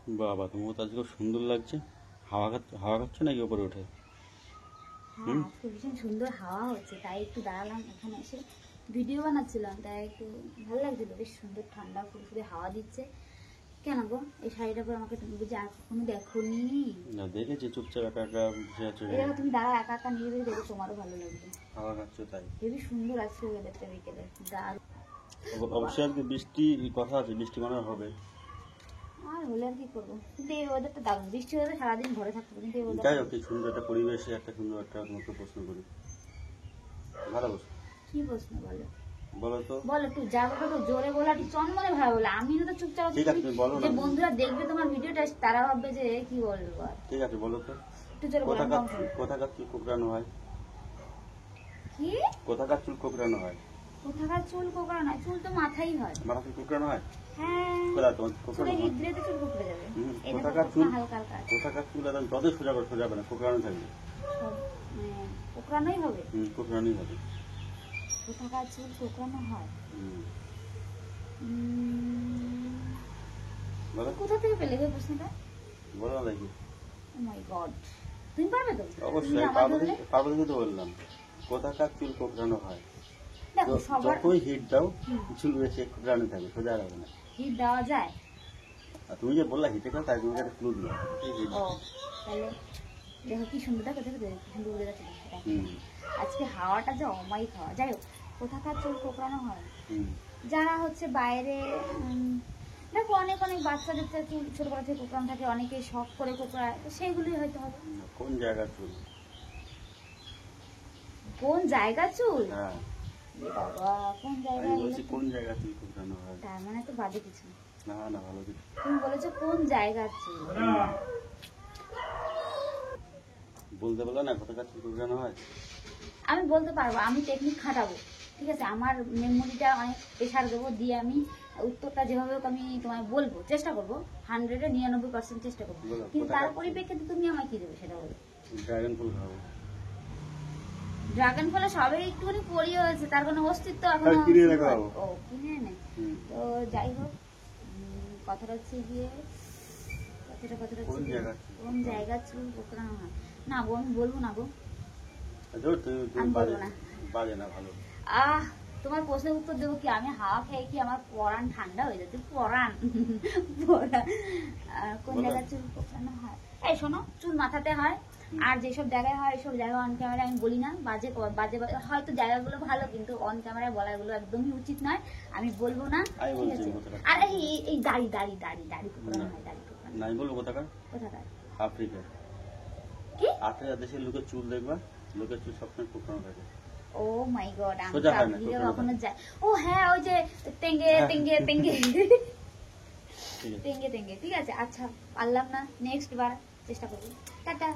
বাবা, তোমার তো আজকে খুব সুন্দর লাগছে। হাওয়া খাচ্ছে নাকি উপরে উঠে? হ্যাঁ, আজকে ভীষণ সুন্দর হাওয়া হচ্ছে, তাই একটু দাঁড়ালাম এখানে এসে ভিডিও বানাচ্ছিলাম, তাই একটু ভালো লাগছিল। বেশ সুন্দর ঠান্ডা ফুরফুরে হাওয়া দিচ্ছে। কেন গো, এই শাড়িটা পরে আমাকে তুমি বুঝি আর কখনো দেখোনি? না, দেখেছি চুপচাপ একা একা বসে আছো। এবার তুমি দাঁড়া, একা একা নিয়ে দেখো, তোমারও ভালো লাগবে। হাওয়া খাচ্ছে তাই। হেবি সুন্দর আজকে ওয়েদারটা বিকেলে, দারুণ। অবশ্যই আজকে বৃষ্টি কথা আছে, বৃষ্টি মনে হয় হবে। আর হলে আর কি করবো, কিন্তু এই ওয়েদারটা দারুণ। বৃষ্টি হলে সারাদিন ঘরে থাকতে হবে, কিন্তু এই যাই ওয়েদারটা হোক, এই সুন্দর একটা পরিবেশে একটা সুন্দর একটা মতো প্রশ্ন করি। ভালো বসো। কি প্রশ্ন বলো? বলো তো। বলো, একটু জায়গাটা তো জোরে বলো, একটু চনমনে ভাবে বলো। আমি তো চুপচাপ আছি, ঠিক আছে, তুমি বলো না। যে বন্ধুরা দেখবে তোমার ভিডিওটা, তারা ভাববে যে কি বলবো। ঠিক আছে, বলো তো। একটু জোরে বলো। কোথাকার চুল কোঁকড়ানো হয়? কি? কোথাকার চুল কোঁকড়ানো হয়? কোথাকার চুল কোঁকড়ানো হয়? চুল তো মাথায় হয়। মাথা চুল কোঁকড়ানো হয়? হ্যাঁ, কোথায় তোমার চুলে কোঁকড়ানো হয়? হিট দিলে তো চুল কোঁকড়ে যাবে। এই দেখো, কোথাকার চুল? হালকা হালকা কোথাকার চুল একদম যতই সোজা করে সোজা হবে না, কোঁকড়ানো থাকবে। সব কোঁকড়ানোই হবে। কোঁকড়ানোই হবে। কোথাকার চুল কোঁকড়ানো হয়? বলো। কোথা থেকে পেলে গো প্রশ্নটা? বলো না দেখি। ও মাই গড, তুমি পারবে তো? অবশ্যই পাবো দেখে তো বললাম। কোথাকার চুল কোঁকড়ানো হয়? দেখো, সবার যতই হিট দাও চুল বেশি কোঁকড়ানো থাকবে, সোজা হবে না। হিট দেওয়া যায়? আর তুমি যে বললা হিটে কথা, তাই তোমাকে একটা ক্লু দিলাম। ও, তাহলে দেখো কি সুন্দর, দেখো দেখো দেখো, কি সুন্দর উড়ে যাচ্ছে। আজকে হাওয়াটা যে অমায়িক হাওয়া। যাই হোক, কোথাকার চুল কোঁকড়ানো হয়? যারা হচ্ছে বাইরে, দেখো অনেক অনেক বাচ্চাদের তো চুল ছোটবেলা থেকে কোঁকড়ানো থাকে, অনেকে শখ করে কোঁকড়ায়, তো সেইগুলোই হয়তো হবে। কোন জায়গার চুল? কোন জায়গার চুল? হ্যাঁ, বাবা, কোন জায়গায়? আমি বলছি কোন জায়গার চুল কোঁকড়ানো হয়। তার মানে তো বাজে কিছু না। না না, ভালো কিছু। তুমি বলেছো কোন জায়গার চুল। বলতে বলো না কোথাকার চুল কোঁকড়ানো হয়। আমি বলতে পারবো, আমি টেকনিক খাটাবো, ঠিক আছে? আমার মেমোরিটা অনেক প্রেশার দেবো, দিয়ে আমি উত্তরটা যেভাবে হোক আমি তোমায় বলবো, চেষ্টা করবো, 100-99% চেষ্টা করবো। কিন্তু তার পরিপ্রেক্ষিতে তুমি আমায় কি দেবে সেটা বলো। ড্রাগন ফুল খাবো। ড্রাগন ফলে সবে একটুখানি পরি হয়েছে, তার কোনো অস্তিত্ব এখন। কিনে এনে খাবো। ও, কিনে এনে। তো যাই হোক, কথাটা হচ্ছে গিয়ে, কথাটা কোন জায়গার চুল কোঁকড়ানো হয়। না গো, আমি বলবো না গো, আমি বলবো না। বাজে না ভালো। তোমার প্রশ্নের উত্তর দেবো কি? আমি হাওয়া খেয়ে কি আমার পরান ঠান্ডা হয়ে যাচ্ছে? পরান কোন জায়গায় চুল কোঁকড়ানো হয়? এই শোনো, চুল মাথাতে হয়, আর যেসব জায়গায় হয় এইসব জায়গায় অন ক্যামেরা আমি বলি না। বাজে বাজে হয়তো জায়গাগুলো ভালো, কিন্তু অন ক্যামেরায় বলাগুলো একদমই উচিত নয়, আমি বলবো না, ঠিক আছে? আর এই দাড়ি দাড়ি দাড়ি দাড়ি কোঁকড়ানো হয়, দাড়ি কোঁকড়ানো। নাই বলবো কোথাকার? কোথাকার? আফ্রিকা। কি? আফ্রিকা দেশের লোকের চুল দেখবা, লোকের চুল সবসময় কোঁকড়ানো থাকে। ও মাই গড, আমি আফ্রিকা কখনো যাই। ও হ্যাঁ, ওই যে তেঙ্গে তেঙ্গে তেঙ্গে তেঙ্গে তেঙ্গে, ঠিক আছে। আচ্ছা, পারলাম না, নেক্সট বার চেষ্টা করবো। টাটা।